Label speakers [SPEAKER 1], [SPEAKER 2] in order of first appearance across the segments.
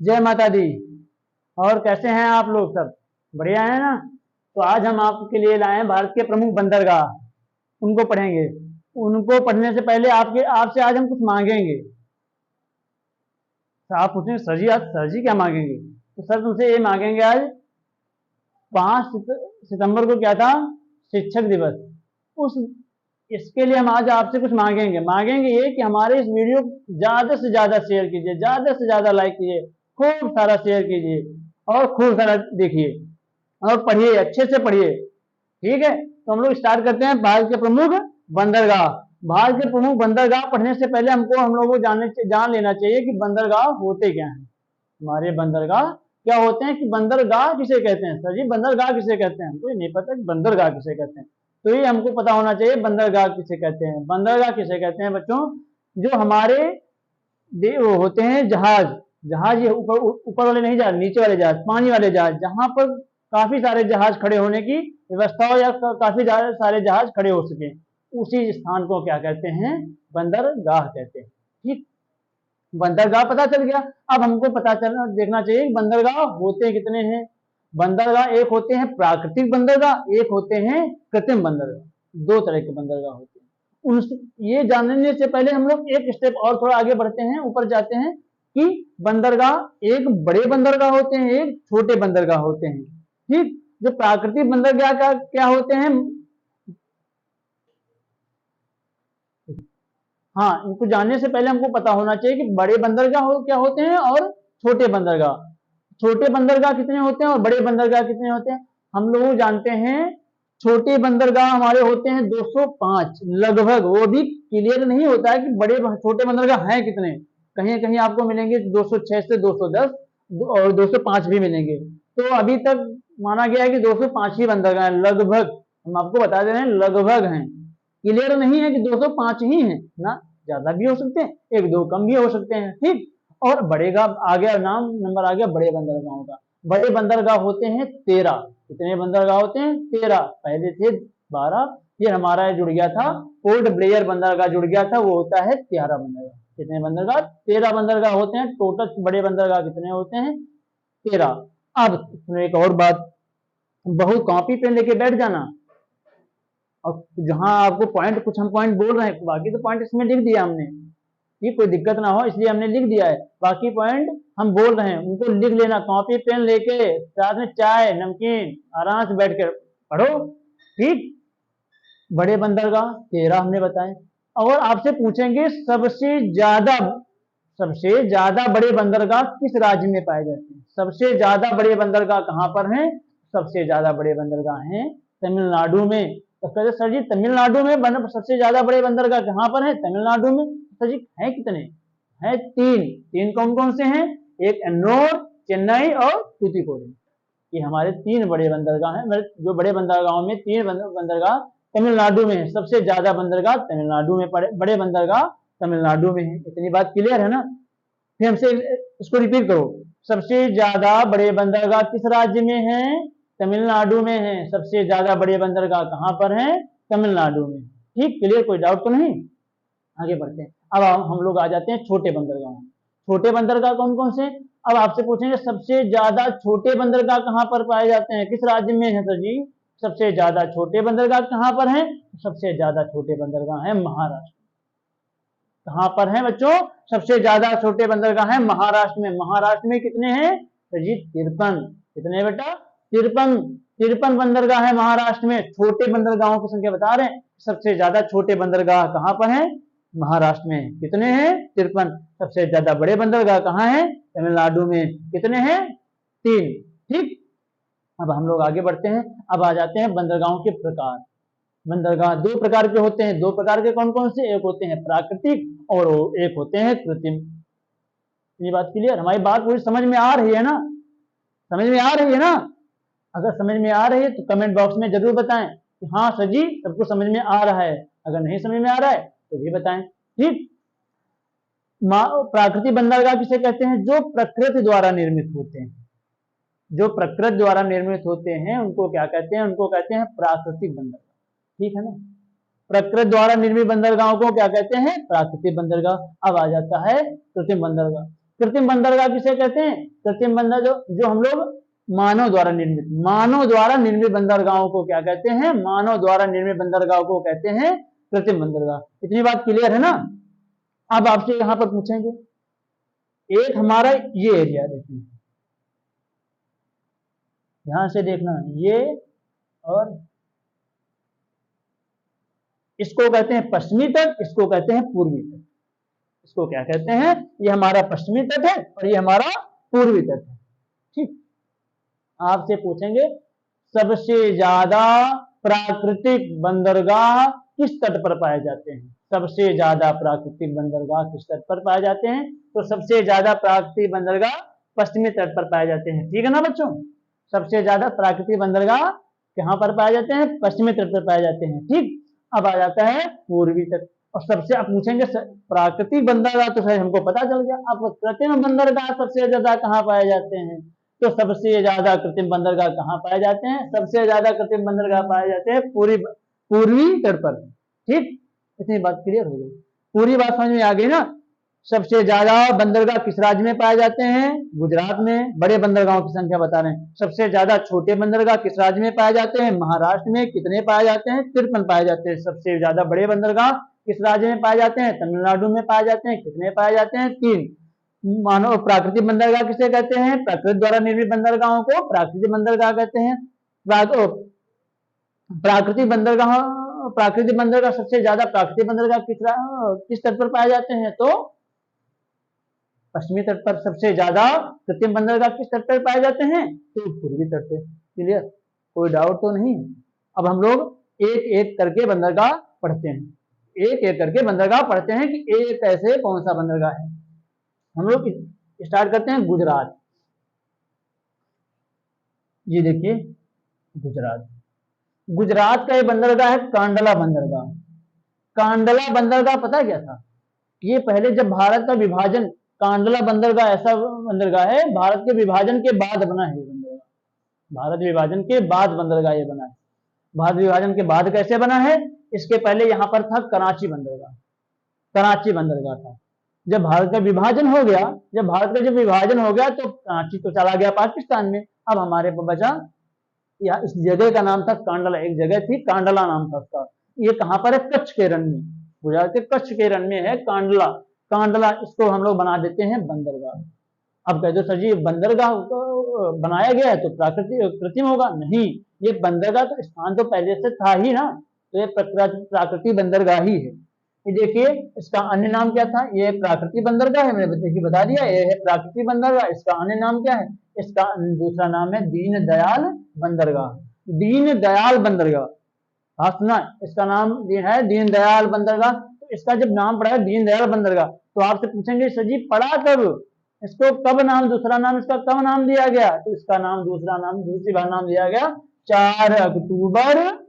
[SPEAKER 1] जय माता दी। और कैसे हैं आप लोग? सब बढ़िया है ना? तो आज हम आपके लिए लाए हैं भारत के प्रमुख बंदरगाह। उनको पढ़ेंगे। उनको पढ़ने से पहले आपसे आज हम कुछ मांगेंगे। तो आप पूछेंगे सर जी क्या मांगेंगे? तो सर तुमसे ये मांगेंगे, आज 5 सितंबर को क्या था? शिक्षक दिवस। उस इसके लिए हम आज आपसे कुछ मांगेंगे ये कि हमारे इस वीडियो को ज्यादा से ज्यादा शेयर कीजिए, ज्यादा से ज्यादा लाइक कीजिए, खूब सारा शेयर कीजिए और खूब सारा देखिए और पढ़िए, अच्छे से पढ़िए। ठीक है, तो हम लोग स्टार्ट करते हैं। भारत के प्रमुख बंदरगाह। भारत के प्रमुख बंदरगाह पढ़ने से पहले हम लोगों को जान लेना चाहिए कि बंदरगाह होते क्या हैं। हमारे बंदरगाह क्या होते हैं, कि बंदरगाह किसे कहते हैं? सर जी बंदरगाह किसे कहते हैं? हमको ये नहीं पता कि बंदरगाह किसे कहते हैं। तो ये हमको पता होना चाहिए, बंदरगाह किसे कहते हैं। बंदरगाह किसे कहते हैं बच्चों? जो हमारे वो होते हैं जहाज। जहाज ये ऊपर वाले नहीं जहाज, नीचे वाले जहाज, पानी वाले जहाज, जहां पर काफी सारे जहाज खड़े होने की व्यवस्था हो या काफी सारे जहाज खड़े हो सके, उसी स्थान को क्या कहते हैं? बंदरगाह कहते हैं। ठीक, बंदरगाह पता चल गया। अब हमको देखना चाहिए कि बंदरगाह होते कितने हैं। बंदरगाह एक होते हैं प्राकृतिक बंदरगाह, एक होते हैं कृत्रिम बंदरगाह। दो तरह के बंदरगाह होते हैं। ये जानने से पहले हम लोग एक स्टेप और थोड़ा आगे बढ़ते हैं, ऊपर जाते हैं कि बंदरगाह एक बड़े बंदरगाह होते हैं, एक छोटे बंदरगाह होते हैं। ठीक, जो प्राकृतिक बंदरगाह का क्या होते हैं? हाँ, इनको जानने से पहले हमको पता होना चाहिए कि बड़े बंदरगाह क्या होते हैं और छोटे बंदरगाह। छोटे बंदरगाह कितने होते हैं और बड़े बंदरगाह कितने होते हैं? हम लोग जानते हैं छोटे बंदरगाह हमारे होते हैं 205 लगभग। वो भी क्लियर नहीं होता है कि छोटे बंदरगाह हैं कितने। कहीं कहीं आपको मिलेंगे 206 से 210 और 205 भी मिलेंगे। तो अभी तक माना गया है कि 205 ही बंदरगाह हैं लगभग। हम आपको बता दे रहे हैं लगभग हैं, क्लियर नहीं है कि 205 ही हैं ना, ज्यादा भी हो सकते हैं, एक दो कम भी हो सकते हैं। ठीक, और बड़ेगा आ गया, नंबर आ गया बड़े बंदरगाहों का। बड़े बंदरगाह होते हैं 13। कितने बंदरगाह होते हैं? 13। पहले थे 12, फिर हमारा जुड़ गया था पोर्ट ब्लेयर बंदरगाह जुड़ गया था, वो होता है 13 बंदरगाह। कितने बंदरगाह? 13 बंदरगाह होते हैं टोटल। बड़े बंदरगाह कितने होते हैं? 13। अब एक और बात, बहुत कॉपी पेन लेके बैठ जाना और जहां आपको पॉइंट, कुछ हम पॉइंट बोल रहे हैं, बाकी तो पॉइंट इसमें लिख दिया हमने, ये कोई दिक्कत ना हो इसलिए हमने लिख दिया है। बाकी पॉइंट हम बोल रहे हैं उनको लिख लेना, कॉपी पेन लेके, साथ में चाय नमकीन, आराम से बैठ कर पढ़ो। ठीक, बड़े बंदरगाह 13 हमने बताए। और आपसे पूछेंगे सबसे ज्यादा बड़े बंदरगाह किस राज्य में पाए जाते हैं? सबसे ज्यादा बड़े बंदरगाह कहां पर हैं? सबसे ज्यादा बड़े बंदरगाह हैं तमिलनाडु में। तो कहते सर जी तमिलनाडु में सबसे ज्यादा बड़े बंदरगाह कहां पर है? तमिलनाडु में। सर जी है कितने? है 3। 3 कौन कौन से हैं? एक एन्नोर, चेन्नई और तूतीकोरिन। ये हमारे 3 बड़े बंदरगाह हैं। जो बड़े बंदरगाहों में 3 बंदरगाह तमिलनाडु में है। सबसे ज्यादा बंदरगाह तमिलनाडु में, बड़े बंदरगाह तमिलनाडु में है। इतनी बात क्लियर है ना? फिर हमसे इसको रिपीट करो, सबसे ज्यादा बड़े बंदरगाह किस राज्य में है? तमिलनाडु में है। सबसे ज्यादा बड़े बंदरगाह कहां पर है? तमिलनाडु में। ठीक, क्लियर, कोई डाउट तो नहीं? आगे बढ़ते हैं। अब हम लोग आ जाते हैं छोटे बंदरगाह। छोटे बंदरगाह कौन कौन से? अब आपसे पूछेंगे सबसे ज्यादा छोटे बंदरगाह कहां पर पाए जाते हैं, किस राज्य में है सर जी? सबसे ज्यादा छोटे बंदरगाह कहां पर हैं? सबसे ज्यादा छोटे बंदरगाह है महाराष्ट्र। कहां पर है बच्चों? सबसे ज्यादा छोटे बंदरगाह है महाराष्ट्र में। महाराष्ट्र में कितने हैं सर जी? 53। कितने बेटा? 53। 53 बंदरगाह है महाराष्ट्र में। छोटे बंदरगाहों की संख्या बता रहे हैं, सबसे ज्यादा छोटे बंदरगाह कहां पर है? महाराष्ट्र में। कितने हैं? 53। सबसे ज्यादा बड़े बंदरगाह कहां है? तमिलनाडु में। कितने हैं? 3। ठीक, अब हम लोग आगे बढ़ते हैं। अब आ जाते हैं बंदरगाहों के प्रकार। बंदरगाह 2 प्रकार के होते हैं। 2 प्रकार के कौन कौन से? एक होते हैं प्राकृतिक और एक होते हैं कृत्रिम। ये बात क्लियर? हमारी बात पूरी समझ में आ रही है ना? समझ में आ रही है ना? अगर समझ में आ रही है तो कमेंट बॉक्स में जरूर बताएं कि हाँ सर जी सबको समझ में आ रहा है। अगर नहीं समझ में आ रहा है तो भी बताएं। ठीक, प्राकृतिक बंदरगाह किसे कहते हैं? जो प्रकृति द्वारा निर्मित होते हैं। जो प्रकृति द्वारा निर्मित होते हैं उनको क्या कहते हैं? उनको कहते हैं प्राकृतिक बंदरगाह। ठीक है ना? प्रकृति द्वारा निर्मित बंदरगाहों को क्या कहते हैं? प्राकृतिक बंदरगाह। अब आ जाता है कृत्रिम बंदरगाह। कृत्रिम बंदरगाह किसे कहते हैं? कृत्रिम बंदरगाह जो हम लोग मानव द्वारा निर्मित बंदरगाहों को क्या कहते हैं? मानव द्वारा निर्मित बंदरगाहों को कहते हैं कृत्रिम बंदरगाह। इतनी बात क्लियर है ना? अब आपसे यहां पर पूछेंगे, एक हमारा ये एरिया देखिए, ध्यान से देखना, ये और इसको कहते हैं पश्चिमी तट, इसको कहते हैं पूर्वी तट। इसको क्या कहते हैं? ये हमारा पश्चिमी तट है और ये हमारा पूर्वी तट है। ठीक, आपसे पूछेंगे सबसे ज्यादा प्राकृतिक बंदरगाह किस तट पर पाए जाते हैं? सबसे ज्यादा प्राकृतिक बंदरगाह किस तट पर पाए जाते हैं? तो सबसे ज्यादा प्राकृतिक बंदरगाह पश्चिमी तट पर पाए जाते हैं। ठीक है ना बच्चों? सबसे ज्यादा प्राकृतिक बंदरगाह कहां पर पाए जाते हैं? पश्चिमी तट पर पाए जाते हैं। ठीक, अब आ जाता है पूर्वी तट। और सबसे आप पूछेंगे प्राकृतिक बंदरगाह तो शायद हमको पता चल गया, अब कृत्रिम बंदरगाह सबसे ज्यादा कहाँ पाए जाते हैं? तो सबसे ज्यादा कृत्रिम बंदरगाह कहाँ पाए जाते हैं? सबसे ज्यादा कृत्रिम बंदरगाह पाए जाते हैं पूर्वी तट पर। ठीक, इतनी बात क्लियर हो गई, पूरी बात समझ में आ गई ना? सबसे ज्यादा बंदरगाह किस राज्य में पाए जाते हैं? गुजरात में। बड़े बंदरगाहों की संख्या बता रहे हैं। सबसे ज्यादा छोटे बंदरगाह किस राज्य में पाए जाते हैं? महाराष्ट्र में। कितने पाए जाते हैं? 53 पाए जाते हैं। सबसे ज्यादा बड़े बंदरगाह किस राज्य में पाए जाते हैं? तमिलनाडु में पाए जाते हैं। कितने पाए जाते हैं? 3। मानव प्राकृतिक बंदरगाह किसे कहते हैं? प्रकृति द्वारा निर्मित बंदरगाहों को प्राकृतिक बंदरगाह कहते हैं। प्राकृतिक बंदरगाह सबसे ज्यादा प्राकृतिक बंदरगाह किस तट पर पाए जाते हैं? तो पश्चिमी तट पर। सबसे ज्यादा कृत्रिम बंदरगाह किस तट पर पाए जाते हैं? तो पूर्वी तट पे। क्लियर, कोई डाउट तो नहीं? अब हम लोग एक एक करके बंदरगाह पढ़ते हैं, एक एक करके बंदरगाह पढ़ते हैं कि एक ऐसे कौन सा बंदरगाह है। हम लोग स्टार्ट करते हैं गुजरात। ये देखिए गुजरात का ये बंदरगाह है कांडला बंदरगाह। कांडला बंदरगाह पता क्या था? ये पहले जब भारत का विभाजन, कांडला बंदरगाह ऐसा बंदरगाह है भारत के विभाजन के बाद बना है बंदरगाह। भारत विभाजन के बाद बंदरगाह ये बना है। भारत विभाजन के बाद कैसे बना है? इसके पहले यहाँ पर था कराची बंदरगाह। कराची बंदरगाह था। जब भारत का विभाजन हो गया, तो कराची तो चला गया पाकिस्तान में। अब हमारे पर बचा या इस जगह का नाम था कांडला। एक जगह थी कांडला नाम था उसका। ये कहां पर है? कच्छ के रण में। गुजरात के कच्छ के रण में है कांडला। कांडला, इसको हम लोग बना देते हैं बंदरगाह। अब कहते हो सर जी बंदरगाह बनाया गया है तो कृत्रिम होगा? नहीं, ये बंदरगाह तो स्थान तो पहले से था ही ना, तो ये प्राकृतिक बंदरगाह ही है। ये देखिए इसका अन्य नाम क्या था? ये प्राकृतिक बंदरगाह है, मैंने देखिए बता दिया, ये है प्राकृतिक बंदरगाह। इसका अन्य नाम क्या है? इसका दूसरा नाम है दीनदयाल बंदरगाह। दीनदयाल बंदरगाह, हाँ सुना, इसका नाम है दीनदयाल बंदरगाह। तो इसका जब नाम पड़ा है दीनदयाल बंदरगाह, तो आपसे पूछेंगे सर जी पड़ा कब? इसको कब नाम, दूसरा नाम इसका कब नाम दिया गया? तो इसका नाम दूसरी बार नाम दिया गया 4 अक्टूबर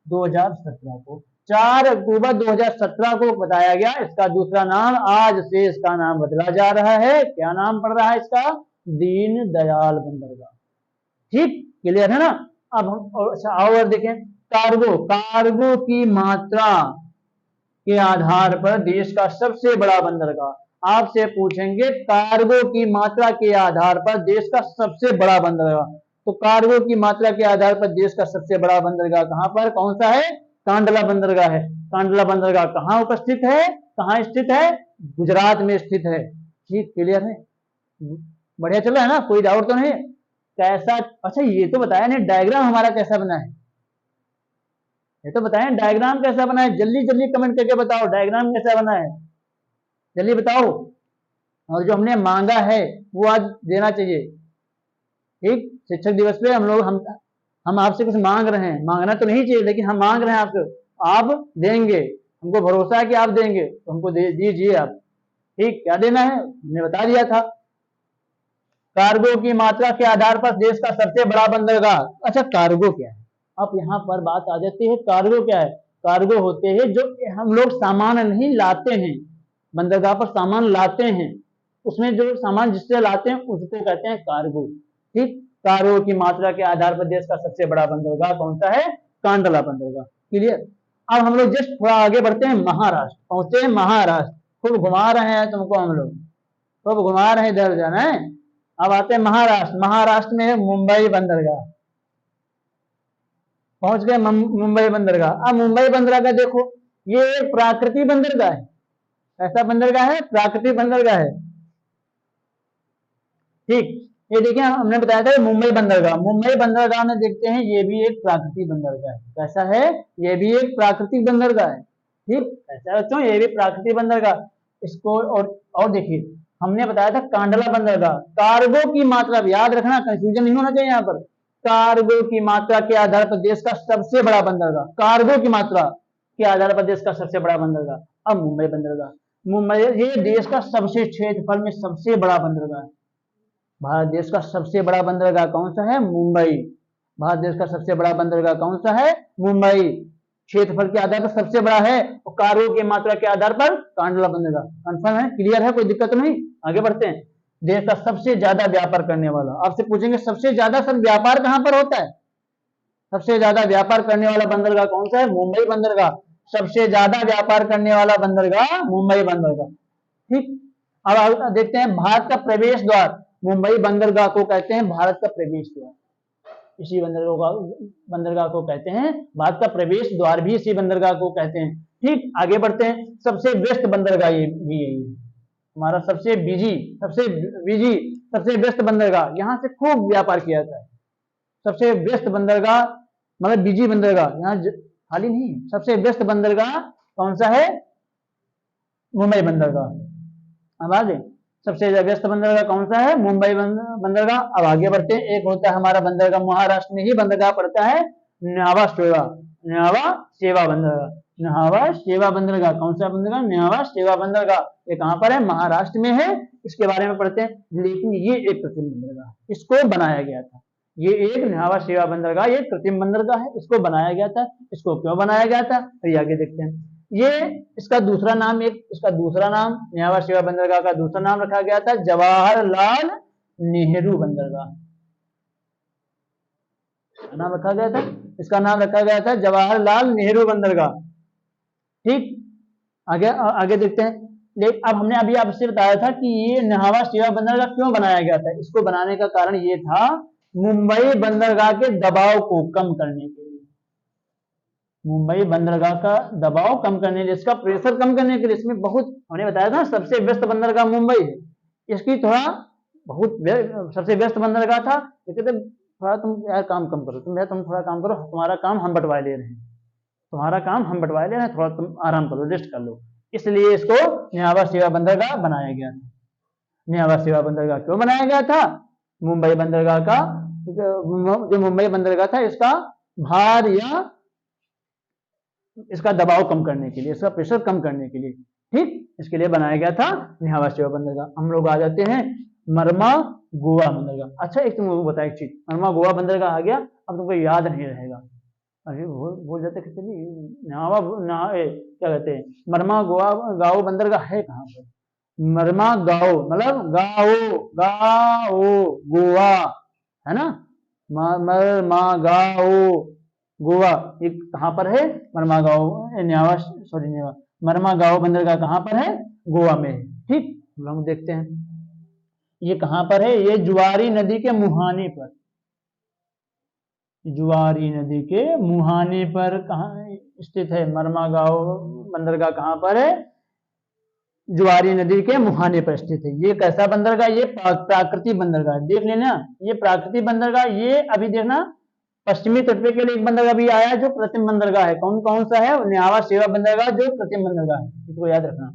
[SPEAKER 1] 2017 को। 4 अक्टूबर 2017 को बताया गया इसका दूसरा नाम। आज से इसका नाम बदला जा रहा है। क्या नाम पड़ रहा है इसका? दीनदयाल बंदरगाह। ठीक, क्लियर है ना? अब हम अच्छा और देखें, कार्गो की मात्रा के आधार पर देश का सबसे बड़ा बंदरगाह। आपसे पूछेंगे कार्गो की मात्रा के आधार पर देश का सबसे बड़ा बंदरगाह। तो कार्गो की मात्रा के आधार पर देश का सबसे बड़ा बंदरगाह कहां पर, कौन सा है? कांडला बंदरगाह है। कांडला बंदरगाह कहां उपस्थित है, कहां स्थित है? गुजरात में स्थित है। ठीक, क्लियर है, बढ़िया चल रहा है ना, कोई डाउट तो नहीं? कैसा, अच्छा ये तो बताया नहीं डायग्राम हमारा कैसा बना है, ये तो बताएं डायग्राम कैसा बना है। जल्दी जल्दी कमेंट करके बताओ डायग्राम कैसा बना है, जल्दी बताओ। और जो हमने मांगा है वो आज देना चाहिए। ठीक, शिक्षक दिवस पे हम आपसे कुछ मांग रहे हैं, मांगना तो नहीं चाहिए लेकिन हम मांग रहे हैं आपसे, आप देंगे, हमको भरोसा है कि आप देंगे, तो हमको दे दीजिए आप। ठीक, क्या देना है हमने बता दिया था। कार्गो की मात्रा के आधार पर देश का सबसे बड़ा बंदरगाह। अच्छा कार्गो क्या है? अब यहाँ पर बात आ जाती है, कार्गो क्या है? कार्गो होते हैं जो हम लोग सामान नहीं लाते हैं, बंदरगाह पर सामान लाते हैं, उसमें जो सामान जिससे लाते हैं उसको कहते हैं कार्गो। ठीक, कार्गो की मात्रा के आधार पर देश का सबसे बड़ा बंदरगाह कौन सा है? कांडला बंदरगाह। क्लियर। अब हम लोग जस्ट थोड़ा आगे बढ़ते हैं, महाराष्ट्र पहुंचे हैं, महाराष्ट्र खूब घुमा रहे हैं तुमको हम लोग। तो घुमा रहे इधर उधर है। अब आते हैं महाराष्ट्र। महाराष्ट्र में है मुंबई बंदरगाह। पहुंच गए मुंबई बंदरगाह। अब मुंबई बंदरगाह देखो, ये एक प्राकृतिक बंदरगाह है। ऐसा बंदरगाह है, प्राकृतिक बंदरगाह है। ठीक, ये देखिए हमने बताया था मुंबई बंदरगाह। मुंबई बंदरगाह में देखते हैं ये भी एक प्राकृतिक बंदरगाह है। कैसा है? ये भी एक प्राकृतिक बंदरगाह है। ठीक, ऐसा बच्चों, ये भी प्राकृतिक बंदरगाह। इसको और देखिए, हमने बताया था कांडला बंदरगाह। कार्गो की मात्रा, याद रखना, कंफ्यूजन नहीं होना चाहिए यहाँ पर। कार्गो की मात्रा के आधार पर देश का सबसे बड़ा बंदरगाह। कार्गो की मात्रा के आधार पर देश का सबसे बड़ा बंदरगाह। अब मुंबई बंदरगाह, मुंबई ये देश का सबसे क्षेत्रफल में सबसे बड़ा बंदरगाह है। भारत देश का सबसे बड़ा बंदरगाह कौन सा है? मुंबई। भारत देश का सबसे बड़ा बंदरगाह कौन सा है? मुंबई। क्षेत्रफल के आधार पर सबसे बड़ा है और कार्गो की मात्रा के आधार पर कांडला बंदरगाह। कंफर्म है? क्लियर है? कोई दिक्कत नहीं? आगे बढ़ते हैं। देश का सबसे ज्यादा व्यापार करने वाला, आपसे पूछेंगे सबसे ज्यादा सर व्यापार कहां पर होता है? सबसे ज्यादा व्यापार करने वाला बंदरगाह कौन सा है? मुंबई बंदरगाह। सबसे ज्यादा व्यापार करने वाला बंदरगाह मुंबई बंदरगाह। ठीक, अब देखते हैं भारत का प्रवेश द्वार। मुंबई बंदरगाह को कहते हैं भारत का प्रवेश द्वार। इसी बंदरगाह को कहते हैं भारत का प्रवेश द्वार, भी इसी बंदरगाह को कहते हैं। ठीक, आगे बढ़ते हैं। सबसे व्यस्त बंदरगाह ये भी यही है हमारा, सबसे व्यस्त बंदरगाह। यहां से खूब व्यापार किया जाता है। सबसे व्यस्त बंदरगाह मतलब बिजी बंदरगाह, यहाँ खाली नहीं। सबसे व्यस्त बंदरगाह कौन सा है? मुंबई बंदरगाह। अब आगे, सबसे व्यस्त बंदरगाह कौन सा है? मुंबई बंदरगाह। अब आगे बढ़ते हैं। एक होता है हमारा बंदरगाह, महाराष्ट्र में ही बंदरगाह पड़ता है, न्हावा शेवा बंदरगाह। न्हावा शेवा बंदरगाह कौन सा बंदरगाह? न्हावा शेवा बंदरगाह। ये कहां पर है? महाराष्ट्र में है। इसके बारे में पढ़ते हैं। लेकिन ये एक कृत्रिम बंदरगाह, इसको बनाया गया था। ये एक न्हावा शेवा बंदरगाह, ये कृत्रिम बंदरगाह है, इसको बनाया गया था। इसको क्यों बनाया गया था? तो आगे देखते हैं। ये इसका दूसरा नाम न्हावा शेवा बंदरगाह का दूसरा नाम रखा गया था जवाहरलाल नेहरू बंदरगाह। नाम रखा गया था, इसका नाम रखा गया था जवाहरलाल नेहरू बंदरगाह। ठीक, आगे देखते हैं। लेकिन अब हमने अभी आपसे बताया था कि ये न्हावा शेवा बंदरगाह क्यों बनाया गया था। इसको बनाने का कारण ये था मुंबई बंदरगाह के दबाव को कम करने के लिए। मुंबई बंदरगाह का दबाव कम करने के लिए, इसका प्रेशर कम करने के लिए। इसमें बहुत, हमने बताया था सबसे व्यस्त बंदरगाह मुंबई है। इसकी सबसे व्यस्त बंदरगाह था। लेकिन थोड़ा तुम यार काम कम करो, तुम थोड़ा काम करो, तुम्हारा काम हम बंटवा ले रहे हैं, थोड़ा तुम आराम करो, रेस्ट कर लो। इसलिए इसको न्हावा शेवा बंदरगाह बनाया गया था। न्हावा शेवा बंदरगाह क्यों बनाया गया था? मुंबई बंदरगाह का जो मुंबई बंदरगाह था, इसका भार या इसका दबाव कम करने के लिए, इसका प्रेशर कम करने के लिए। ठीक, इसके लिए बनाया गया था न्हावा शेवा बंदरगाह। हम लोग आ जाते हैं मरमा गोवा बंदरगाह। अच्छा, एक तुम बता एक चीज, मरमा गोवा बंदरगाह आ गया, अब तुमको याद नहीं रहेगा। अरे भूल जाते कितने क्या कहते हैं, मरमा गोवा गाओ बंदरगाह है कहाँ पर? मरमा गाओ मतलब गाओ गोवा है ना। मरमा गाओ गोवा, ये कहाँ पर है? मरमा गाओ मरमा गाओ बंदरगाह कहाँ पर है? गोवा में है। ठीक, हम देखते हैं ये कहां पर है। ये जुआरी नदी के मुहाने पर, जुआरी नदी के मुहाने पर कहां स्थित है? मरमा गांव बंदरगाह कहां पर है? जुआरी नदी के मुहाने पर स्थित है। ये कैसा बंदरगाह? ये प्राकृतिक बंदरगाह। देख लेना, ये प्राकृतिक बंदरगाह। ये अभी देखना, पश्चिमी तट के लिए एक बंदरगाह भी आया है जो कृत्रिम बंदरगाह है। कौन कौन सा है? न्हावा शेवा बंदरगाह जो कृत्रिम बंदरगाह है, इसको याद रखना।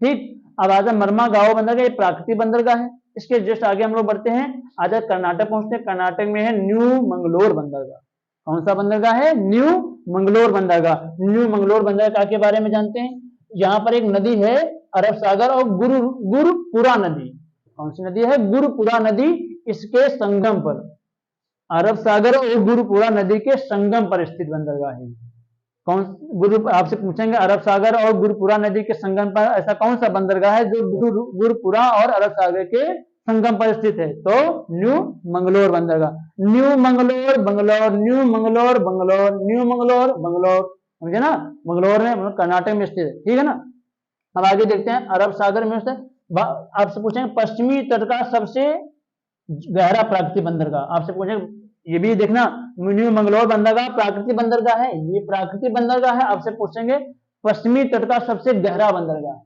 [SPEAKER 1] ठीक, अब आजा मरमा गांव बंदरगाह, ये प्राकृतिक बंदरगाह है। इसके जस्ट आगे हम लोग बढ़ते हैं, आजा कर्नाटक पहुंचते हैं। कर्नाटक में है न्यू मंगलोर बंदरगाह। कौन सा बंदरगाह है? न्यू मंगलोर बंदरगाह। न्यू मंगलोर बंदरगाह के बारे में जानते हैं। यहाँ पर एक नदी है अरब सागर और गुरुपुरा नदी। कौन सी नदी है? गुरुपुरा नदी। इसके संगम पर, अरब सागर और गुरुपुरा नदी के संगम पर स्थित बंदरगाह है। आपसे पूछेंगे अरब सागर और गुरुपुरा नदी के संगम पर ऐसा कौन सा बंदरगाह है जो गुरुपुरा और अरब सागर के संगम पर स्थित है? तो न्यू मंगलोर बंदरगाह। New Mangalore Bangalore, new Mangalore Bangalore, new Mangalore Bangalore, समझे ना। मंगलोर में कर्नाटक में स्थित है। ठीक है ना। अब आगे देखते हैं, अरब सागर में आपसे पूछेंगे पश्चिमी तट का सबसे गहरा प्राकृतिक बंदरगाह, आपसे पूछेंगे, ये भी देखना, न्यू मंगलोर बंदरगाह प्राकृतिक बंदरगाह है, ये प्राकृतिक बंदरगाह है। आपसे पूछेंगे पश्चिमी तट का सबसे गहरा बंदरगाह,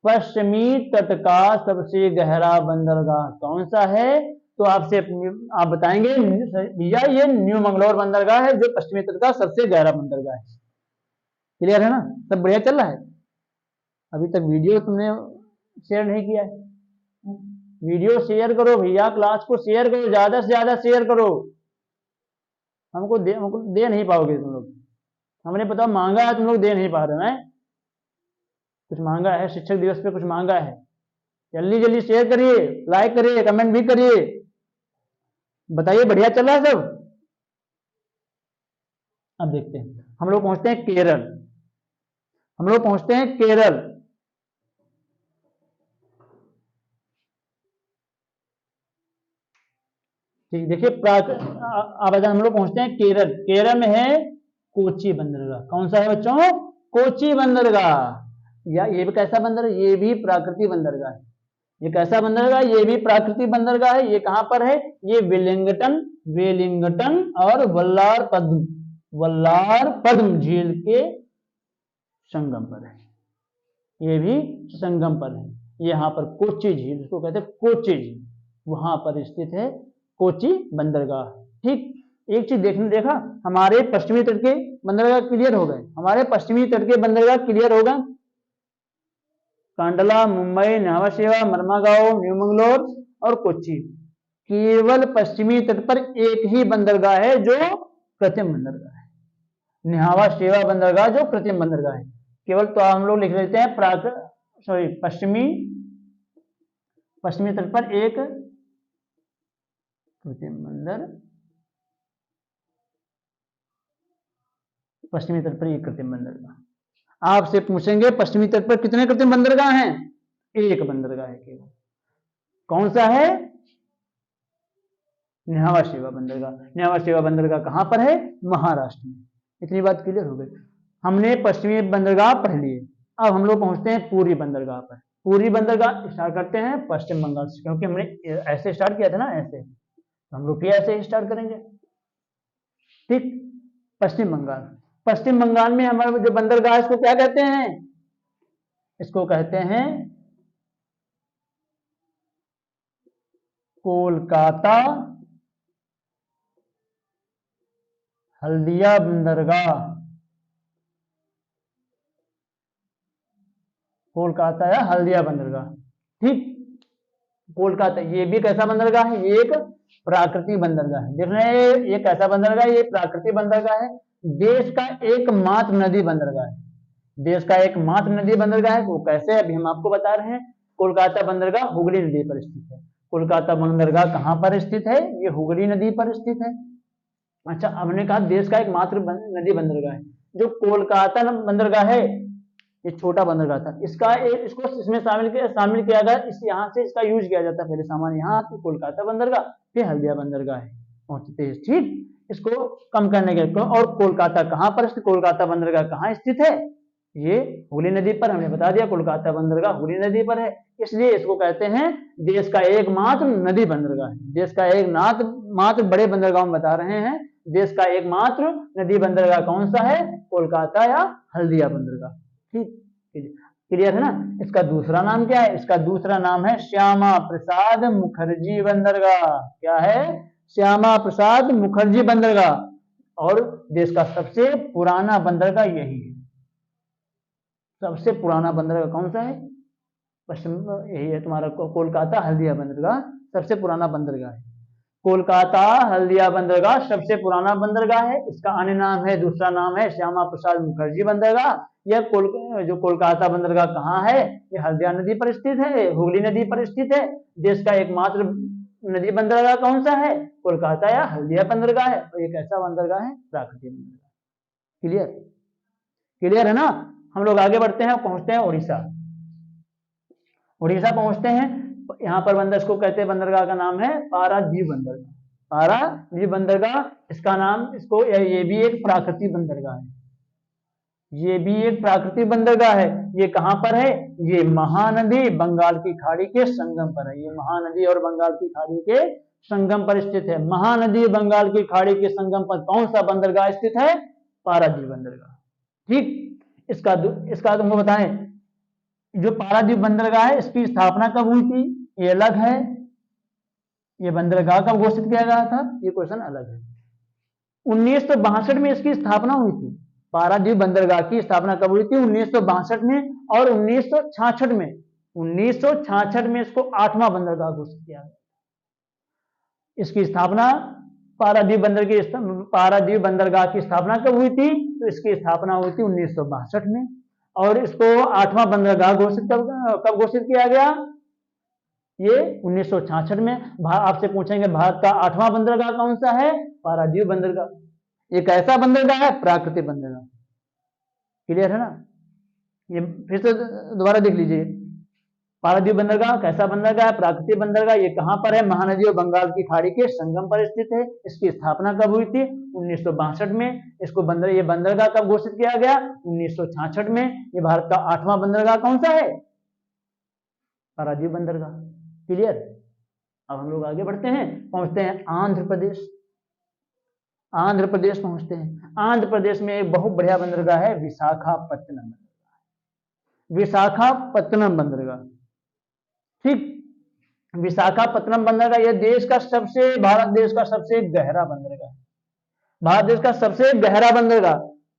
[SPEAKER 1] पश्चिमी तट का सबसे गहरा बंदरगाह कौन सा है? तो आपसे आप बताएंगे भैया ये न्यू मंगलोर बंदरगाह है जो पश्चिमी तट का सबसे गहरा बंदरगाह है। क्लियर है ना? सब बढ़िया चल रहा है? अभी तक वीडियो तुमने शेयर नहीं किया है, वीडियो शेयर करो भैया, क्लास को शेयर करो, ज्यादा से ज्यादा शेयर करो। हमको दे नहीं पाओगे तुम लोग, हमने पता मांगा है, तुम लोग दे नहीं पा रहे हैं। कुछ मांगा है शिक्षक दिवस पे, कुछ मांगा है, जल्दी जल्दी शेयर करिए, लाइक करिए, कमेंट भी करिए, बताइए बढ़िया चल रहा है सब। अब देखते हैं, हम लोग पहुंचते हैं केरल, हम लोग पहुंचते हैं केरल। ठीक, देखिए आवेदन हम लोग पहुंचते हैं केरल। केरल में है कोची बंदरगाह, कौन सा है बच्चों? कोची बंदरगाह। या ये भी कैसा बंदर, ये भी प्राकृतिक बंदरगाह है। ये कैसा बंदरगाह? ये भी प्राकृतिक बंदरगाह है। ये कहां पर है? ये वेलिंगटन, वेलिंगटन और वल्लार पद्म झील के संगम पर है, ये भी संगम पर है। यहाँ पर कोची झील, इसको कहते हैं कोची झील, वहां पर स्थित है कोची बंदरगाह। ठीक, एक चीज देखा, हमारे पश्चिमी तट के बंदरगाह क्लियर हो गए, हमारे पश्चिमी तट के बंदरगाह क्लियर हो गए, कांडला, मुंबई, न्हावा शेवा, मरमागांव, न्यू मंगलोर और कोच्चि। केवल पश्चिमी तट पर एक ही बंदरगाह है जो कृत्रिम बंदरगाह है, न्हावा शेवा बंदरगाह जो कृत्रिम बंदरगाह है केवल। तो हम लोग लिख लेते हैं पश्चिमी तट पर एक कृत्रिम बंदर, पश्चिमी तट पर एक कृत्रिम बंदरगाह। आपसे पूछेंगे पश्चिमी तट पर कितने कृत्रिम बंदरगाह हैं? एक बंदरगाह है केवल, कौन सा है? न्हावा शेवा बंदरगाह। न्हावा शेवा बंदरगाह कहां पर है? महाराष्ट्र में। इतनी बात क्लियर हो गई, हमने पश्चिमी बंदरगाह पढ़ लिए। अब हम लोग पहुंचते हैं पूर्वी बंदरगाह पर। पूर्वी बंदरगाह स्टार्ट करते हैं पश्चिम बंगाल से, क्योंकि हमने ऐसे स्टार्ट किया था ना, ऐसे तो हम लोग भी ऐसे ही स्टार्ट करेंगे। ठीक, पश्चिम बंगाल, पश्चिम बंगाल में हमारा जो बंदरगाह है इसको क्या कहते हैं? इसको कहते हैं कोलकाता हल्दिया बंदरगाह, कोलकाता या हल्दिया बंदरगाह। ठीक, कोलकाता ये भी कैसा बंदरगाह है? ये एक प्राकृतिक बंदरगाह है। देख रहे हैं ये कैसा बंदरगाह है? ये प्राकृतिक बंदरगाह है। देश का एकमात्र नदी बंदरगाह है, देश का एकमात्र नदी बंदरगाह है। वो कैसे, अभी हम आपको बता रहे हैं। कोलकाता बंदरगाह हुगली नदी पर स्थित है। कोलकाता बंदरगाह कहां पर स्थित है? ये हुगली नदी पर स्थित है। अच्छा, हमने कहा देश का एकमात्र नदी बंदरगाह है। जो कोलकाता बंदरगाह है ये छोटा बंदरगाह था, इसको इसमें शामिल किया गया, इस यहाँ से इसका यूज किया जाता है पहले सामान, यहाँ तो कोलकाता बंदरगाह, फिर हल्दिया बंदरगाह है पहुंचते हैं। ठीक, इसको कम करने के, और कोलकाता कहां पर स्थित, कोलकाता बंदरगाह कहां स्थित है? ये हुगली नदी पर, हमने बता दिया कोलकाता बंदरगाह हुगली नदी पर है, इसलिए इसको कहते हैं देश का एकमात्र नदी बंदरगाह है। देश का एक मात्र बड़े बंदरगाह बता रहे हैं, देश का एकमात्र नदी बंदरगाह कौन सा है? कोलकाता या हल्दिया बंदरगाह। ठीक, क्लियर है ना? इसका दूसरा नाम क्या है? इसका दूसरा नाम है श्यामा प्रसाद मुखर्जी बंदरगाह। क्या है? श्यामा प्रसाद मुखर्जी बंदरगाह। और देश का सबसे पुराना बंदरगाह यही है। सबसे पुराना बंदरगाह कौन सा है? पश्चिम, यही है तुम्हारा कोलकाता हल्दिया बंदरगाह सबसे पुराना बंदरगाह है। कोलकाता हल्दिया बंदरगाह सबसे पुराना बंदरगाह है। इसका अन्य नाम है, दूसरा नाम है श्यामा प्रसाद मुखर्जी बंदरगाह। यह जो कोलकाता बंदरगाह कहाँ है? ये हल्दिया नदी पर स्थित है, हुगली नदी पर स्थित है। देश का एकमात्र नदी बंदरगाह कौन सा है? कोलकाता या हल्दिया बंदरगाह है। और ये कैसा बंदरगाह है? प्राकृतिक बंदरगाह। क्लियर? क्लियर है ना? हम लोग आगे बढ़ते हैं, पहुंचते हैं उड़ीसा। उड़ीसा पहुंचते हैं, यहाँ पर बंदर, इसको कहते हैं, बंदरगाह का नाम है पारादीप बंदरगाह। पारादीप बंदरगाह, इसका नाम, इसको ये भी एक प्राकृतिक बंदरगाह है। ये भी एक प्राकृतिक बंदरगाह है। ये कहाँ पर है? ये महानदी बंगाल की खाड़ी के संगम पर है। ये महानदी और बंगाल की खाड़ी के संगम पर स्थित है। महानदी बंगाल की खाड़ी के संगम पर कौन सा बंदरगाह स्थित है? पारादीप बंदरगाह। ठीक, इसका तुमको बताएं, जो पारादीप बंदरगाह है इसकी स्थापना कब हुई थी ये अलग है, ये बंदरगाह कब घोषित किया गया था ये क्वेश्चन अलग है। 1962 में इसकी स्थापना हुई थी। पारादीप बंदरगाह की स्थापना कब हुई थी? 1962 में। और 1966 में इसको 8वां बंदरगाह घोषित किया गया। इसकी स्थापना पारादीप बंदरगाह की स्थापना कब हुई थी? तो इसकी स्थापना हुई थी 1962 में। और इसको 8वां बंदरगाह कब घोषित किया गया? ये 1966 में। आपसे पूछेंगे भारत का 8वां बंदरगाह कौन सा है? पारादीप बंदरगाह। एक ऐसा बंदरगाह है प्राकृतिक बंदरगाह। क्लियर है ना? ये फिर से दोबारा देख लीजिए। पारादीप बंदरगाह कैसा बंदरगाह है? प्राकृतिक बंदरगाह। ये कहां पर है? महानदी और बंगाल की खाड़ी के संगम पर स्थित है। इसकी स्थापना कब हुई थी? 1962 में। ये बंदरगाह कब घोषित किया गया? 1966 में। ये भारत का 8वां बंदरगाह कौन सा है? पारादीप बंदरगाह। क्लियर? अब हम लोग आगे बढ़ते हैं, पहुंचते हैं आंध्र प्रदेश। आंध्र प्रदेश पहुंचते हैं। आंध्र प्रदेश में एक बहुत बढ़िया बंदरगाह है विशाखापत्तनम। विशाखापत्तनम बंदरगाह। ठीक, विशाखापत्तनम बंदरगाह यह भारत देश का सबसे गहरा बंदरगाह। भारत देश का सबसे गहरा बंदरगाह।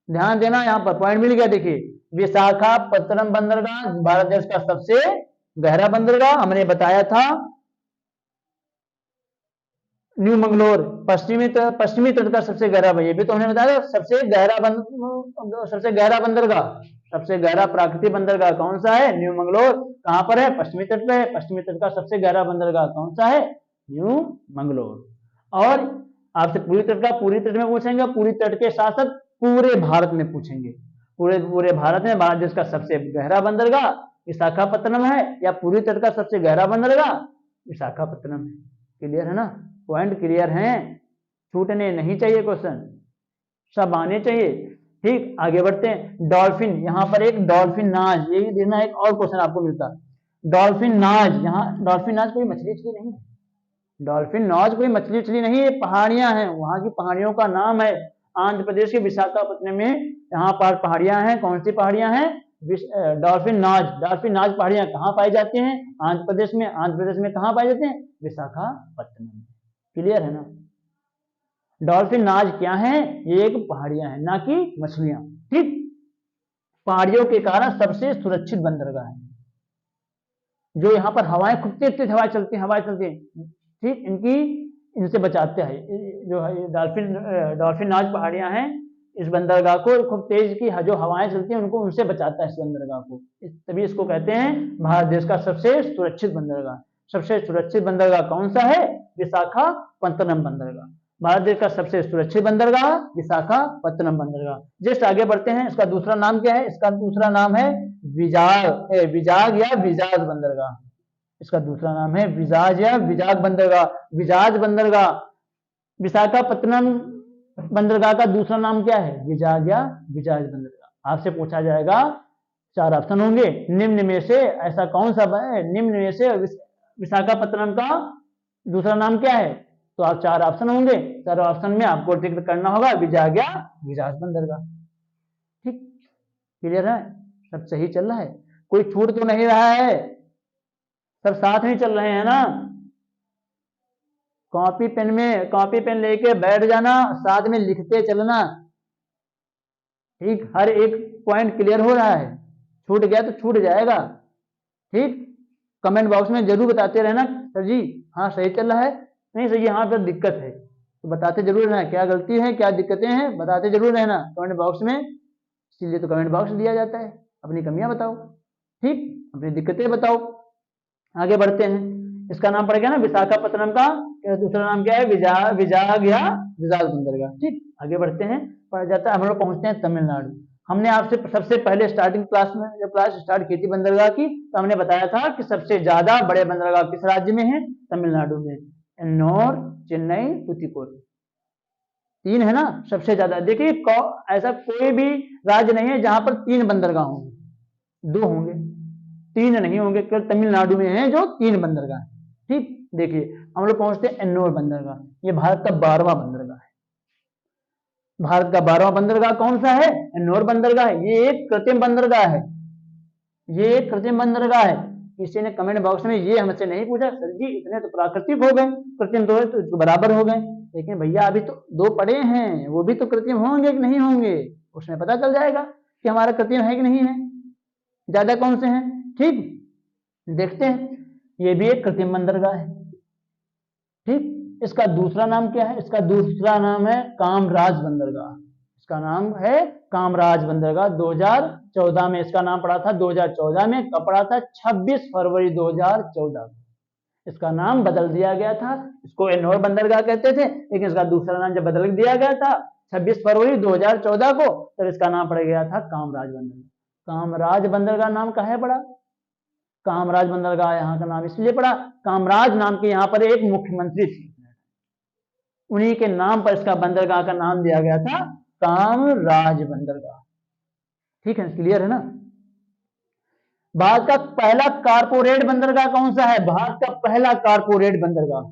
[SPEAKER 1] ध्यान देना, यहां पर पॉइंट मिल गया। देखिए, विशाखापत्तनम बंदरगाह भारत देश का सबसे गहरा बंदरगाह। हमने बताया था न्यू मंगलोर पश्चिमी तट का सबसे गहरा, ये भी तो हमने बताया सबसे गहरा बंदरगाह, सबसे गहरा प्राकृतिक बंदरगाह कौन सा है? न्यू मंगलोर। कहां पर है? पश्चिमी तट पे है। पश्चिमी तट का सबसे गहरा बंदरगाह कौन सा है? न्यू मंगलोर। और आपसे पूरी तट में पूछेंगे, पूरी तट के साथ साथ पूरे भारत में पूछेंगे। पूरे भारत में भारत देश का सबसे गहरा बंदरगाह विशाखापत्तनम है, या पूरी तट का सबसे गहरा बंदरगाह विशाखापत्तनम है। क्लियर है ना? पॉइंट क्लियर हैं? छूटने नहीं चाहिए, क्वेश्चन सब आने चाहिए। ठीक, आगे बढ़ते हैं। डॉल्फिन, यहाँ पर एक डॉल्फिन नाज, यही देखना एक और क्वेश्चन आपको मिलता। डॉल्फिन नाज, यहाँ डॉल्फिन नाज कोई मछली नहीं है। डॉल्फिन नाज कोई मछली नहीं है, पहाड़ियां हैं, वहां की पहाड़ियों का नाम है। आंध्र प्रदेश के विशाखापत्तनम में यहाँ पर पहाड़ियां हैं। कौन सी पहाड़ियां हैं? डॉल्फिन नाज पहाड़ियां कहाँ पाई जाती हैं? आंध्र प्रदेश में। आंध्र प्रदेश में कहाँ पाई जाती हैं? विशाखापत्तनम। क्लियर है ना? डॉल्फिन नाज क्या है? ये एक पहाड़ियां हैं, ना कि मछलियां। ठीक, पहाड़ियों के कारण सबसे सुरक्षित बंदरगाह है। जो यहाँ पर हवाएं खूब तेज हवाएं चलती हैं, ठीक, इनसे बचाते हैं। जो है डॉल्फिन नाज पहाड़ियां हैं, इस बंदरगाह को खूब तेज की जो हवाएं चलती हैं उनको, उनसे बचाता है इस बंदरगाह को। तभी इसको कहते हैं भारत देश का सबसे सुरक्षित बंदरगाह। सबसे सुरक्षित बंदरगाह कौन सा है? विशाखापत्तनम बंदरगाह। भारत देश का सबसे सुरक्षित बंदरगाह विशाखापत्तनम बंदरगाह। जस्ट आगे बढ़ते हैं। इसका दूसरा नाम क्या है? इसका दूसरा नाम है विजाग या विजाग बंदरगाह। इसका दूसरा नाम है विजाज या विजाग बंदरगाह। विजाज बंदरगाह। विशाखापत्तनम बंदरगाह का दूसरा नाम क्या है? विजाग या विजाज बंदरगाह। आपसे पूछा जाएगा, 4 ऑप्शन होंगे, निम्न में से ऐसा कौन सा निम्न में से विशाखापत्तनम का दूसरा नाम क्या है? तो आप 4 ऑप्शन होंगे, 4 ऑप्शन में आपको टिक करना होगा विजाग या विजाज बंदरगाह। ठीक, क्लियर है? सब सही चल रहा है? कोई छूट तो नहीं रहा है? सब साथ में चल रहे हैं ना? कॉपी पेन लेके बैठ जाना, साथ में लिखते चलना। ठीक, हर एक पॉइंट क्लियर हो रहा है? छूट गया तो छूट जाएगा। ठीक, कमेंट बॉक्स में जरूर बताते रहना, सर जी हाँ सही चल रहा है, नहीं सर जी हाँ पर दिक्कत है, तो बताते जरूर रहना क्या गलती है, क्या दिक्कतें हैं, बताते जरूर रहना कमेंट बॉक्स में। इसीलिए तो कमेंट बॉक्स दिया जाता है। अपनी कमियां बताओ, ठीक, अपनी दिक्कतें बताओ। आगे बढ़ते हैं। इसका नाम पड़ गया ना विशाखापत्तनम का दूसरा नाम क्या है? विजाग या विजाग बंदरगाह। ठीक, आगे बढ़ते हैं। पड़ जाता है, हम लोग पहुंचते हैं तमिलनाडु। हमने आपसे सबसे पहले स्टार्टिंग क्लास में जब क्लास स्टार्ट की थी बंदरगाह की, तो हमने बताया था कि सबसे ज्यादा बड़े बंदरगाह किस राज्य में है? तमिलनाडु में। एन्नोर, चेन्नई, तुतीकोरिन, 3 है ना सबसे ज्यादा। देखिए ऐसा कोई भी राज्य नहीं है जहां पर 3 बंदरगाह होंगे, 2 होंगे, 3 नहीं होंगे। केवल तमिलनाडु में है जो 3 बंदरगाह है। ठीक, देखिए हम लोग पहुंचते हैं एन्नोर बंदरगाह। ये भारत का 12वां बंदरगाह है। भारत का 12वां बंदरगाह कौन सा है? एन्नोर बंदरगाह है। ये एक कृत्रिम बंदरगाह है, ये एक कृत्रिम बंदरगाह है। किसी ने कमेंट बॉक्स में ये हमसे नहीं पूछा सर जी इतने तो प्राकृतिक हो गए, कृत्रिम तो बराबर हो गए। लेकिन भैया अभी तो 2 पड़े हैं, वो भी तो कृत्रिम होंगे कि नहीं होंगे, उसमें पता चल जाएगा कि हमारा कृत्रिम है कि नहीं है, ज्यादा कौन से हैं। ठीक, देखते हैं। ये भी एक कृत्रिम बंदरगाह है। ठीक, इसका दूसरा नाम क्या है? इसका दूसरा नाम है कामराज बंदरगाह। इसका नाम है कामराज बंदरगाह। 2014 में इसका नाम पड़ा था। 2014 में कब पड़ा था? 26 फरवरी 2014। इसका नाम बदल दिया गया था। इसको एन्नोर बंदरगाह कहते थे, लेकिन इसका दूसरा नाम जब बदल दिया गया था 26 फरवरी 2014 को, तब इसका नाम पड़ गया था कामराज बंदरगाह। कामराज बंदरगाह नाम काहे पड़ा? कामराज बंदरगाह यहाँ का नाम इसलिए पड़ा, कामराज नाम के यहाँ पर एक मुख्यमंत्री थे, उन्हीं के नाम पर इसका बंदरगाह का नाम दिया गया था कामराज बंदरगाह। ठीक है, क्लियर है ना। भारत का पहला कारपोरेट बंदरगाह कौन सा है? भारत का पहला कारपोरेट बंदरगाह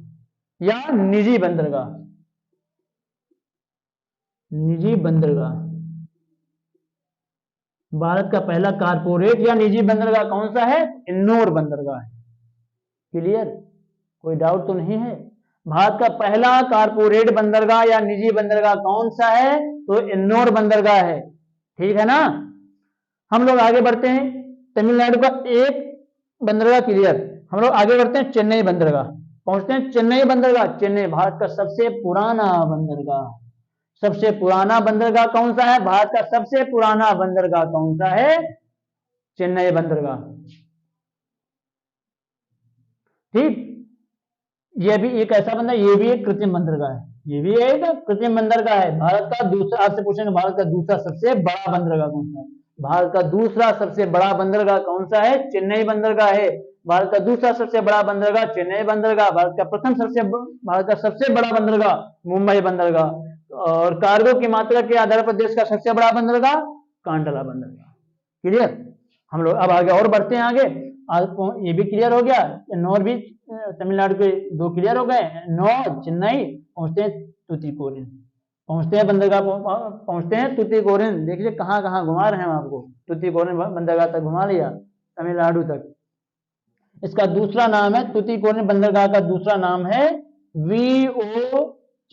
[SPEAKER 1] या निजी बंदरगाह, निजी बंदरगाह। भारत का पहला कारपोरेट या निजी बंदरगाह कौन सा है? एन्नोर बंदरगाह है। क्लियर, कोई डाउट तो नहीं है। भारत का पहला कारपोरेट बंदरगाह या निजी बंदरगाह कौन सा है? तो एन्नोर बंदरगाह है। ठीक है ना। हम लोग आगे बढ़ते हैं। तमिलनाडु का एक बंदरगाह क्लियर। हम लोग आगे बढ़ते हैं चेन्नई बंदरगाह, पहुंचते हैं चेन्नई बंदरगाह। चेन्नई भारत का सबसे पुराना बंदरगाह। सबसे पुराना बंदरगाह कौन सा है? भारत का सबसे पुराना बंदरगाह कौन सा है? चेन्नई बंदरगाह। ठीक, ये भी एक ऐसा बंदर, ये भी एक कृत्रिम बंदरगाह है, ये भी एक कृत्रिम बंदरगाह है। भारत का दूसरा, आपसे पूछेंगे भारत का दूसरा सबसे बड़ा बंदरगाह कौन सा है? भारत का दूसरा सबसे बड़ा बंदरगाह कौन सा है? चेन्नई बंदरगाह है। भारत का दूसरा सबसे बड़ा बंदरगाह चेन्नई बंदरगाह। भारत का भारत का सबसे बड़ा बंदरगाह मुंबई बंदरगाह। और कार्गो की मात्रा के आधार पर देश का सबसे बड़ा बंदरगाह कांडला बंदरगाह। क्लियर। हम लोग अब आगे और बढ़ते हैं आगे। ये भी क्लियर हो गया, नॉर भी तमिलनाडु के 2 क्लियर हो गए। नॉर चेन्नई, पहुंचते हैं तूतीकोरिन, पहुंचते हैं बंदरगाह, पहुंचते हैं तूतीकोरिन। देखिए कहाँ कहाँ घुमा रहे हैं आपको, तूतीकोरिन बंदरगाह तक घुमा लिया, तमिलनाडु तक। इसका दूसरा नाम है तूतीकोरिन बंदरगाह का दूसरा नाम है वीओ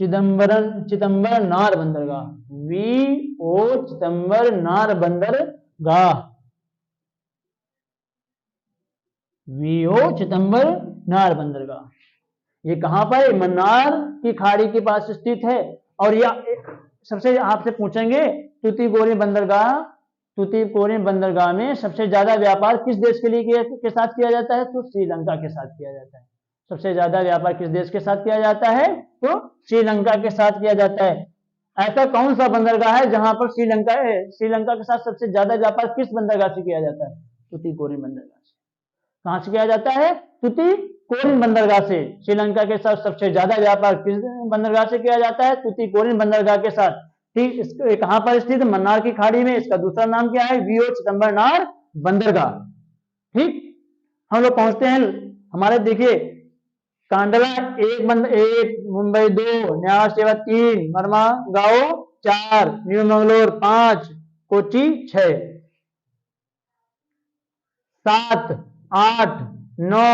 [SPEAKER 1] चिदम्बरनार बंदरगाह। वीओ चिदम्बरनार बंदरगाह, वीओ चिदम्बरनार बंदरगाह। ये कहां पर? मन्नार की खाड़ी के पास स्थित है। और यह सबसे, आपसे पूछेंगे तूतीकोरिन बंदरगाह, तूतीकोरिन बंदरगाह में सबसे ज्यादा व्यापार किस देश के साथ किया जाता है? तो श्रीलंका के साथ किया जाता है। सबसे ज्यादा व्यापार किस देश के साथ किया जाता है? तो श्रीलंका के साथ किया जाता है। ऐसा कौन सा बंदरगाह है जहां पर श्रीलंका के साथ सबसे ज्यादा व्यापार किस बंदरगाह से किया जाता है? तूतीकोरिन बंदरगाह से। कहां से किया जाता है? तूतीकोरिन बंदरगाह से। श्रीलंका के साथ सबसे ज्यादा व्यापार किस बंदरगाह से किया जाता है? तूतीकोरिन बंदरगाह के साथ। ठीक, कहां पर स्थित? मन्नार की खाड़ी में। इसका दूसरा नाम क्या है? वीओ चिदम्बरनार बंदरगाह। ठीक, हम लोग पहुंचते हैं हमारे, देखिए कांडला 1, मुंबई 2, न्यास सेवा 3, मरमागाओ 4, न्यू मंगलोर 5, कोची 6, 7, 8, 9,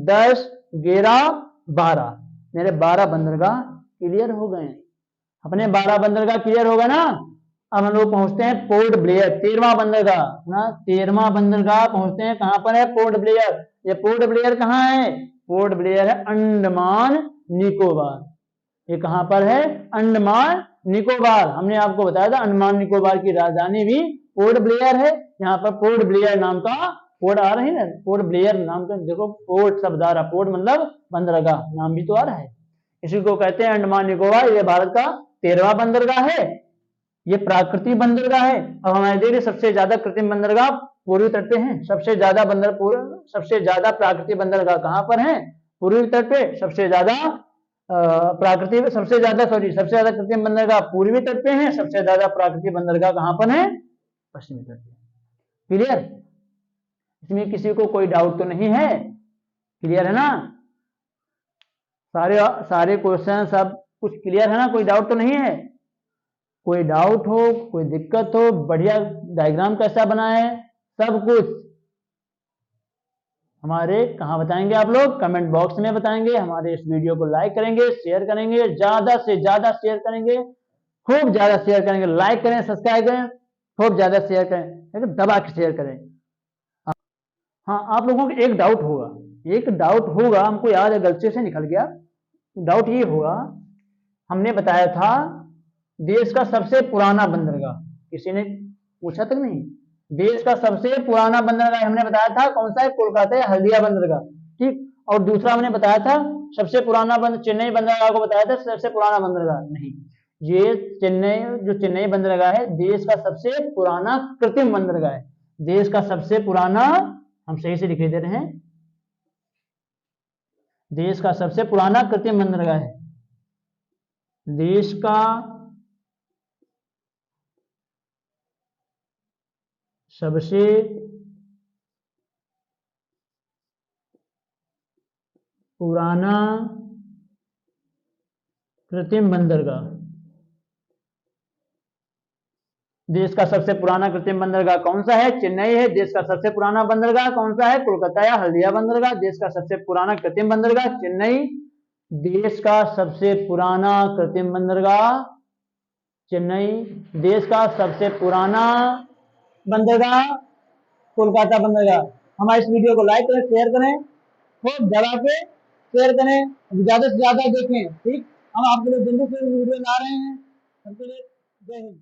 [SPEAKER 1] 10, 11, 12। मेरे 12 बंदरगाह क्लियर हो गए। अपने 12 बंदरगाह क्लियर होगा ना। अब हम लोग पहुंचते हैं पोर्ट ब्लेयर, 13वां बंदरगाह ना, 13वां बंदरगाह पहुंचते हैं। कहां पर है? Port Blair. ये पोर्ट ब्लेयर कहां है? पोर्ट ब्लेयर है अंडमान निकोबार। ये कहां पर है? अंडमान निकोबार। हमने आपको बताया था अंडमान निकोबार की राजधानी भी पोर्ट ब्लेयर है। यहाँ पर पोर्ट ब्लेयर नाम का पोर्ट आ रही है ना, पोर्ट ब्लेयर नाम का, देखो पोर्ट शब्द आ रहा, पोर्ट मतलब बंदरगाह, नाम भी तो आ रहा है। इसी को कहते हैं अंडमान निकोबार। ये भारत का 13वां बंदरगाह है। ये प्राकृतिक बंदरगाह है। अब हमारे देखिए सबसे ज्यादा कृत्रिम बंदरगाह पूर्वी तट पे हैं। सबसे ज्यादा प्राकृतिक बंदरगाह कहां पर है? पूर्वी तट पे सबसे ज्यादा प्राकृतिक सबसे ज्यादा कृत्रिम बंदरगाह पूर्वी तट पे है, सबसे ज्यादा प्राकृतिक बंदरगाह कहाँ पर है? पश्चिमी तट पे। क्लियर? इसमें किसी को कोई डाउट तो नहीं है? क्लियर है ना? सारे सारे क्वेश्चन सब कुछ क्लियर है ना? कोई डाउट तो नहीं है? कोई डाउट हो, कोई दिक्कत हो, बढ़िया डायग्राम कैसा बना है, सब कुछ हमारे कहाँ बताएंगे आप लोग? कमेंट बॉक्स में बताएंगे। हमारे इस वीडियो को लाइक करेंगे, शेयर करेंगे, ज्यादा से ज्यादा शेयर करेंगे, खूब ज्यादा शेयर करेंगे, लाइक करें, सब्सक्राइब करें, खूब ज्यादा शेयर करें, दबा के शेयर करें। हाँ, आप लोगों को एक डाउट होगा, हमको याद है, गलती से निकल गया। डाउट ये होगा, हमने बताया था देश का सबसे पुराना बंदरगाह, किसी ने पूछा तक नहीं? देश का सबसे पुराना बंदरगाह हमने बताया था कौन सा है? कोलकाता या हल्दिया बंदरगाह, ठीक। और दूसरा हमने बताया था सबसे पुराना चेन्नई बंदरगाह को बताया था सबसे पुराना बंदरगाह, नहीं, ये चेन्नई बंदरगाह है देश का सबसे पुराना कृत्रिम बंदरगाह है। देश का सबसे पुराना, हम सही से दिखाई दे रहे हैं, देश का सबसे पुराना कृत्रिम बंदरगाह है। देश का सबसे पुराना कृत्रिम बंदरगाह, देश का सबसे पुराना कृत्रिम बंदरगाह कौन सा है? चेन्नई है। देश का सबसे पुराना बंदरगाह कौन सा है? कोलकाता या हल्दिया बंदरगाह। देश का सबसे पुराना कृत्रिम बंदरगाह चेन्नई। देश का सबसे पुराना कृत्रिम बंदरगाह चेन्नई। देश का सबसे पुराना बंदरगाह कोलकाता बंदरगाह। हमारे इस वीडियो को लाइक करें, शेयर करें, खूब ज्यादा पे शेयर करें, ज्यादा से ज्यादा देखें, ठीक। हम आपके लिए जल्दी से वीडियो ला रहे हैं। सबके लिए जय हिंद।